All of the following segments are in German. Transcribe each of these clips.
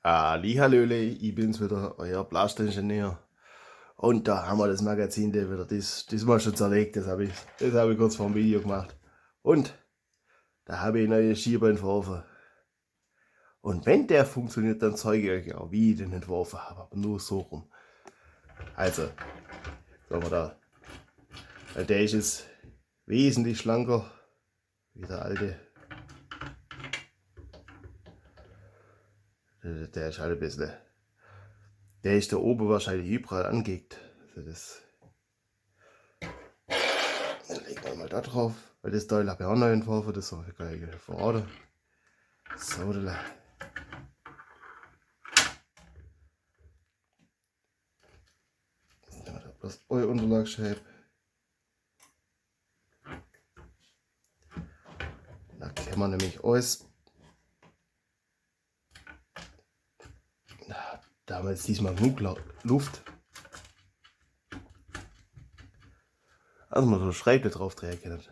Hallihallöle, ich bin's wieder, euer Blastingenieur. Und da haben wir das Magazin da wieder, diesmal schon zerlegt, das hab ich kurz vor dem Video gemacht. Und da habe ich neue Schieber entworfen. Und wenn der funktioniert, dann zeige ich euch auch, wie ich den entworfen habe, aber nur so rum. Also, sagen wir da, weil der ist jetzt wesentlich schlanker wie der alte. Der ist halt ein bisschen, der ist da oben wahrscheinlich überall angelegt. Also das, dann legen wir mal da drauf, weil das Teil habe ich auch neu entworfen, das soll ich gleich verraten. So, da. Jetzt nehmen wir da bloß eure Unterlagsscheibe. Da können wir nämlich alles. Da haben wir jetzt diesmal genug Luft. Also man so Schreibe drauf drehen können.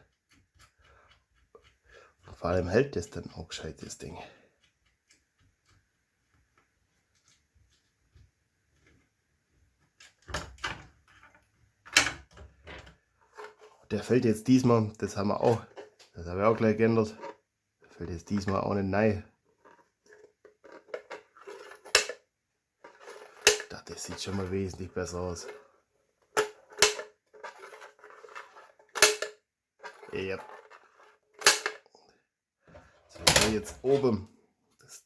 Vor allem hält das dann auch gescheit, das Ding. Der fällt jetzt diesmal, das habe ich auch gleich geändert. Der fällt jetzt diesmal auch nicht rein. Das sieht schon mal wesentlich besser aus. Ja. So, jetzt oben. Das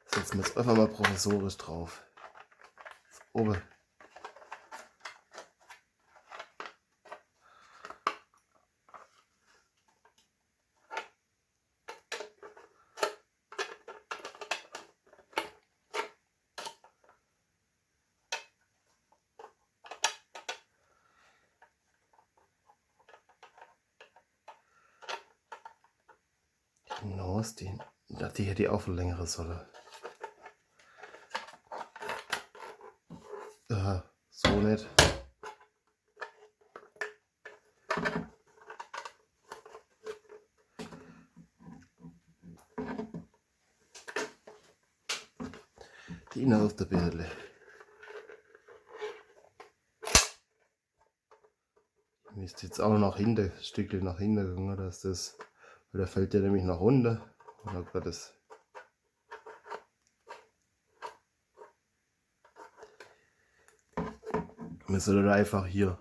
setzen wir jetzt einfach mal provisorisch drauf. Das oben. Genau, die hätte ich auch verlängern sollen. So nicht. Die auf der Bildle. Ich müsste jetzt auch nach hinten, ein Stückchen nach hinten gehen, dass das, weil da fällt der nämlich nach unten. Und dann wird das. Man sollte einfach hier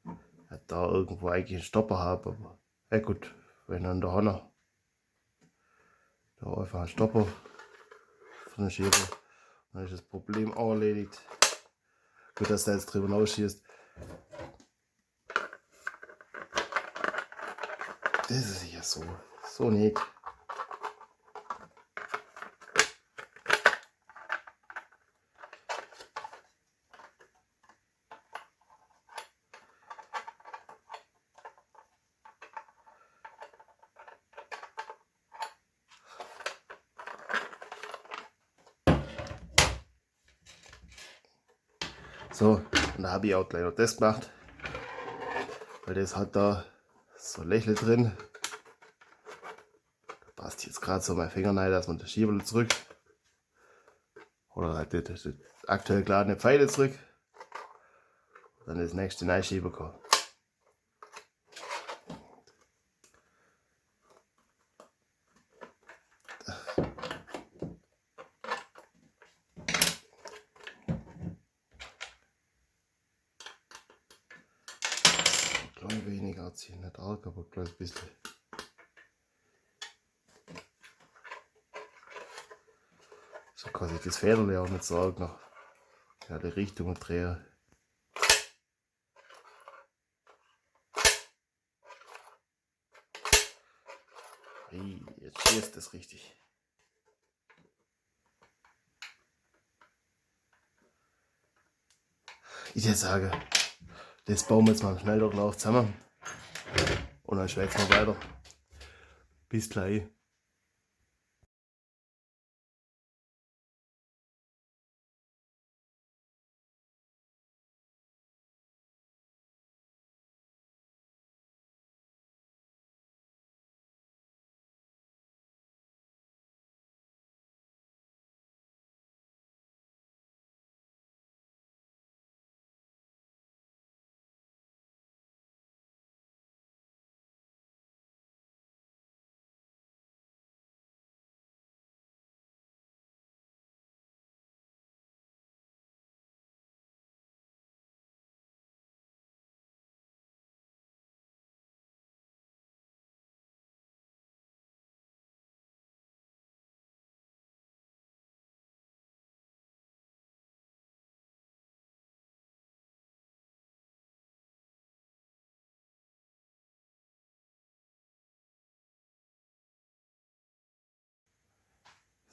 ja, da irgendwo eigentlich einen Stopper haben, aber ja gut, wenn dann da Honor da einfach ein Stopper von der Schäbe, dann ist das Problem auch erledigt. Gut, dass der jetzt drüber rausschießt. Das ist ja so nicht. So, und da habe ich auch gleich noch das gemacht, weil das hat da so ein Lächeln drin. Da passt jetzt gerade so mein Finger rein, dass man das Schieberl zurück oder halt das aktuell geladene Pfeile zurück, dann das nächste reinschieben kann. Klein wenig anziehen, nicht arg, aber ein bisschen. So kann sich das Federle auch nicht so arg nach ja, die Richtung drehen. Hey, jetzt schießt das richtig. Ich würde sagen, das bauen wir jetzt mal im Schnelldurchlauf zusammen und dann schwätzen wir weiter. Bis gleich.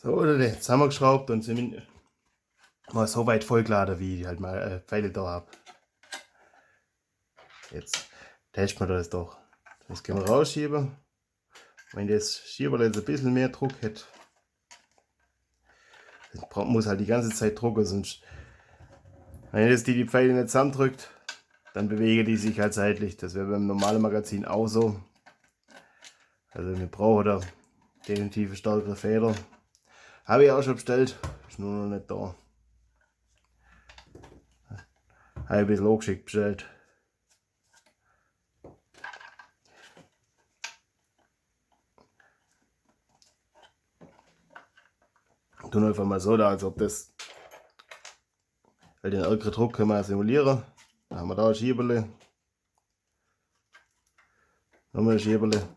So, oder zusammengeschraubt und sind mal so weit vollgeladen, wie ich halt mal Pfeile da habe. Jetzt testen wir das doch. Das können wir rausschieben. Wenn das Schieberl jetzt ein bisschen mehr Druck hat, das muss halt die ganze Zeit drucken, sonst, wenn jetzt die Pfeile nicht zusammendrückt, dann bewegen die sich halt seitlich. Das wäre beim normalen Magazin auch so. Also wir brauchen da definitiv eine stärkere Feder. Habe ich auch schon bestellt, ist nur noch nicht da. Habe ich ein bisschen angeschickt bestellt. Tun einfach mal so da, als ob das, weil den ärgeren Druck können wir simulieren. Dann haben wir da ein Schieberle. Nochmal ein Schieberle.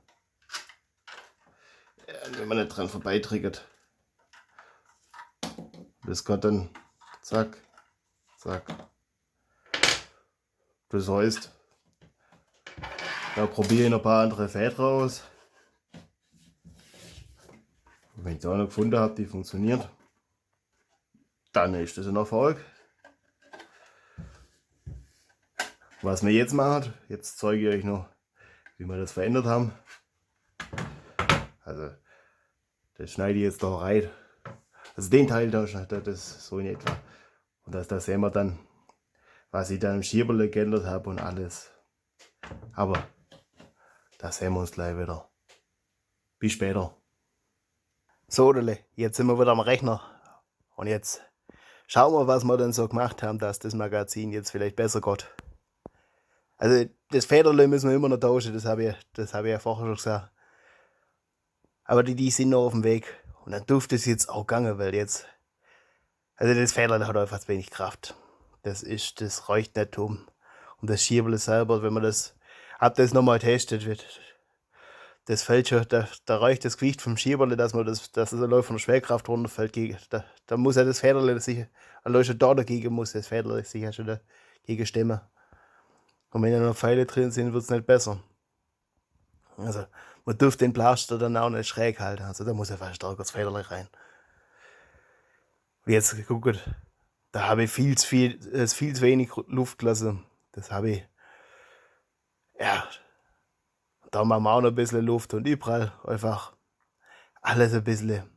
Ja, wenn man nicht dran vorbeitriggert. Das kommt dann zack, zack. Das heißt, da probiere ich noch ein paar andere Fäden aus. Und wenn ich da noch gefunden habe, die funktioniert, dann ist das ein Erfolg. Was wir jetzt machen, jetzt zeige ich euch noch, wie wir das verändert haben. Also, das schneide ich jetzt da rein. Also den Teil da schneidet das so in etwa. Und da sehen wir dann, was ich dann im Schieberle geändert habe und alles. Aber da sehen wir uns gleich wieder. Bis später. So, jetzt sind wir wieder am Rechner. Und jetzt schauen wir, was wir denn so gemacht haben, dass das Magazin jetzt vielleicht besser geht. Also das Federle müssen wir immer noch tauschen, das habe ich ja vorher schon gesagt. Aber die sind noch auf dem Weg. Und dann dürfte es jetzt auch gehen, weil jetzt... Also das Federle hat einfach zu wenig Kraft. Das reicht nicht um. Und das Schieberle selber, wenn man das... Ab das nochmal testet wird. Das fällt schon, da reicht das Gewicht vom Schieberle, dass es läuft von der Schwerkraft runterfällt. Da muss ja das Federle sich... Allein schon da dagegen muss das Federle sich ja schon dagegen stemmen. Und wenn da noch Pfeile drin sind, wird es nicht besser. Also, man dürfte den Blaster dann auch nicht schräg halten. Also, da muss ja fast stark das Federle rein. Und jetzt, guckt, da habe ich viel zu wenig Luft gelassen. Das habe ich, ja, da machen wir auch noch ein bisschen Luft und überall einfach alles ein bisschen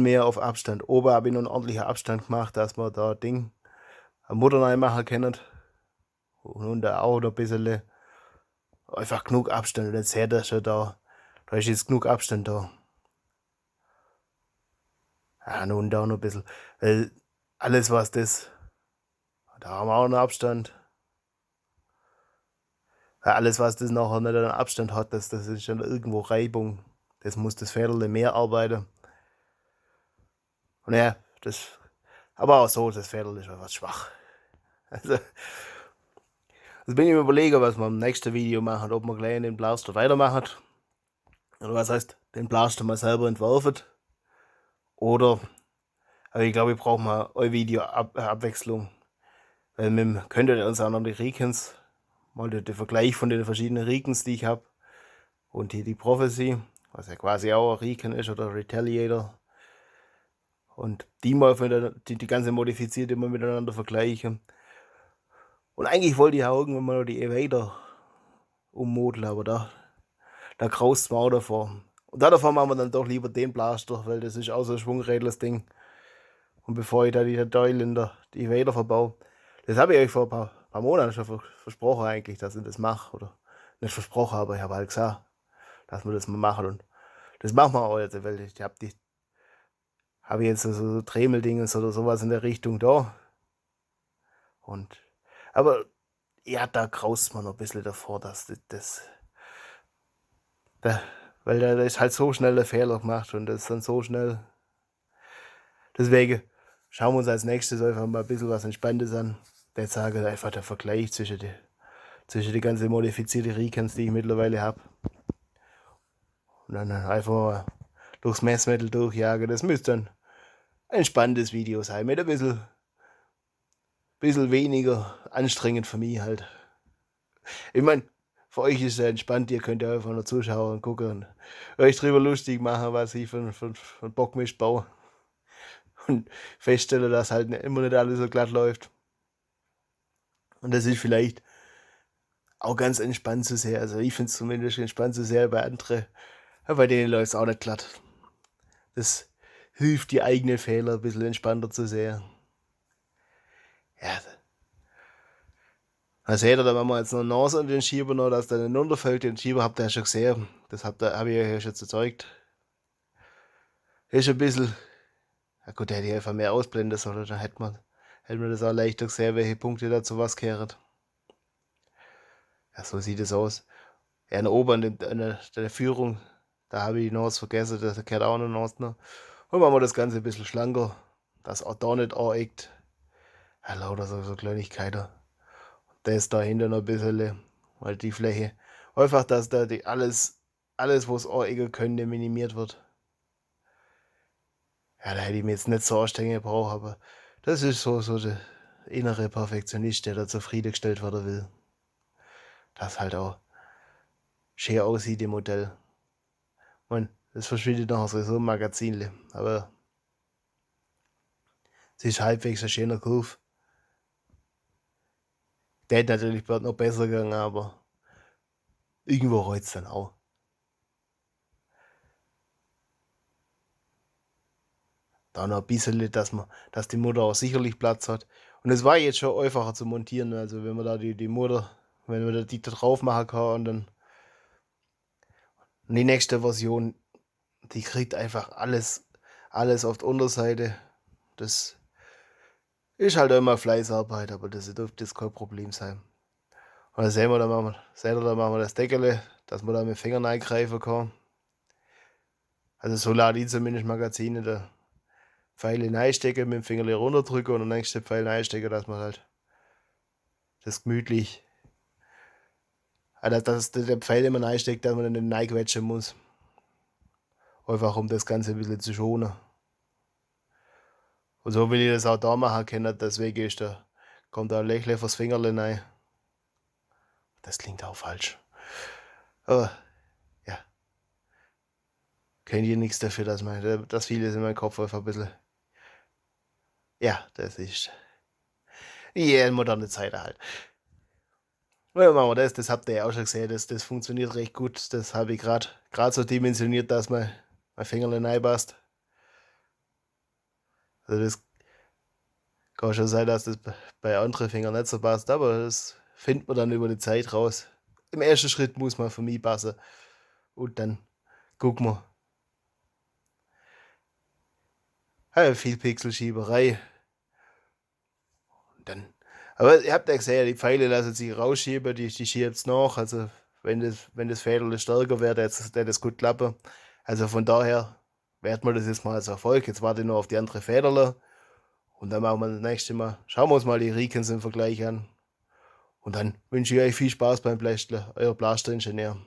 mehr auf Abstand. Oben habe ich noch einen ordentlichen Abstand gemacht, dass man da eine Mutter reinmachen können. Und da auch noch ein bisschen einfach genug Abstand. Und jetzt seht ihr schon da ist jetzt genug Abstand da. Ja, nun da noch ein bisschen. Weil alles was das, da haben wir auch noch Abstand. Weil alles was das nachher nicht einen Abstand hat, das ist schon irgendwo Reibung. Das muss das Federle mehr arbeiten. Und ja, aber auch so, das Federle ist etwas schwach. Also, jetzt bin ich mir überlegen, was wir im nächsten Video machen, ob wir gleich den Blaster weitermachen. Oder was heißt, den Blaster mal selber entwerfen. Oder, aber ich glaube, wir brauchen mal eine Video-Abwechslung. Weil wir könnten uns auch noch die Recons, mal den Vergleich von den verschiedenen Recons, die ich habe. Und die Prophecy, was ja quasi auch ein Recon ist oder Retaliator. Und die mal die ganze modifizierte immer miteinander vergleichen. Und eigentlich wollte ich auch irgendwann mal die Evader ummodeln, aber da graust es mir auch davor. Und davon machen wir dann doch lieber den Blaster, weil das ist auch so ein schwungrädles Ding. Und bevor ich da die Teile die Evader verbaue, das habe ich euch vor ein paar Monaten schon versprochen eigentlich, dass ich das mache. Oder nicht versprochen, aber ich habe halt gesagt, dass wir das mal machen. Und das machen wir auch jetzt, weil ich habe jetzt so Dremeldinges oder sowas in der Richtung da. Aber ja, da graust man noch ein bisschen davor, dass weil da ist halt so schnell der Fehler gemacht und das ist dann so schnell. Deswegen schauen wir uns als nächstes einfach mal ein bisschen was Entspanntes an. Ich sage einfach der Vergleich zwischen die ganzen modifizierten Recons, die ich mittlerweile habe. Und dann einfach mal durchs Messmittel durchjagen. Das müsste dann ein spannendes Video sein, mit ein bisschen weniger anstrengend für mich halt. Ich meine, für euch ist es entspannt, ihr könnt ja einfach nur zuschauen und gucken und euch drüber lustig machen, was ich für Bockmist baue. Und feststellen, dass halt immer nicht alles so glatt läuft. Und das ist vielleicht auch ganz entspannt zu sehen. Also ich finde es zumindest entspannt zu sehen bei anderen. Ja, bei denen läuft es auch nicht glatt. Das hilft, die eigenen Fehler ein bisschen entspannter zu sehen. Ja. Also seht ihr, da machen wir jetzt noch eine Nase an den Schieber, noch, dass der nicht runterfällt. Den Schieber habt ihr ja schon gesehen. Das habe ich euch ja schon gezeigt. Ist ein bisschen. Ja gut, der hätte ich einfach mehr ausblenden sollen. Dann hätte man das auch leichter gesehen, welche Punkte da zu was kehren. Ja, so sieht es aus. Ja, oben an der Führung, da habe ich noch was vergessen, da gehört auch noch was. Und machen wir das Ganze ein bisschen schlanker, dass auch da nicht aneckt. Ja, lauter so Kleinigkeiten. Das da hinten noch ein bisschen, weil die Fläche, einfach, dass da alles, was anecken könnte, minimiert wird. Ja, da hätte ich mir jetzt nicht so anstrengen gebraucht, aber das ist so der innere Perfektionist, der da zufriedengestellt werden will. Das halt auch schön aussieht im Modell. Man, das verschwindet nachher sowieso im Magazinle, aber es ist halbwegs ein schöner Kurve. Der hätte natürlich bald noch besser gegangen, aber irgendwo reizt es dann auch. Da noch ein bisschen, dass die Mutter auch sicherlich Platz hat. Und es war jetzt schon einfacher zu montieren, also wenn man da die Mutter, wenn man die da drauf machen kann und dann die nächste Version, die kriegt einfach alles auf der Unterseite. Das ist halt immer Fleißarbeit, aber das dürfte jetzt kein Problem sein. Und dann sehen wir, dann machen wir das Deckel, dass man da mit dem Finger reingreifen kann. Also so lade ich zumindest Magazine, da Pfeile reinstecken, mit dem Finger runterdrücken und den nächsten Pfeil reinstecken, dass man halt das gemütlich, also dass der Pfeil immer reinsteckt, dass man dann nicht reinquetschen muss. Einfach um das Ganze ein bisschen zu schonen. Und so will ich das auch da machen können, deswegen kommt da ein Lächeln fürs Fingerle rein. Das klingt auch falsch. Aber ja, könnt ihr nichts dafür, dass vieles in meinem Kopf einfach ein bisschen. Ja, das ist. Ja, moderne Zeit halt. Ja, machen wir das habt ihr ja auch schon gesehen, das funktioniert recht gut. Das habe ich gerade so dimensioniert, dass mein Fingerle reinpasst. Also das kann schon sein, dass das bei anderen Fingern nicht so passt, aber das findet man dann über die Zeit raus. Im ersten Schritt muss man für mich passen. Und dann gucken wir. Ja, viel Pixelschieberei. Und dann. Aber ihr habt ja gesehen, die Pfeile lassen sich rausschieben, die schiebt es nach. Also wenn das Federle stärker wäre, der das gut klappen. Also von daher werten wir das jetzt mal als Erfolg. Jetzt warte ich noch auf die andere Federle. Und dann machen wir das nächste Mal. Schauen wir uns mal die Rikens im Vergleich an. Und dann wünsche ich euch viel Spaß beim Blästle. Euer Blaster-Ingenieur.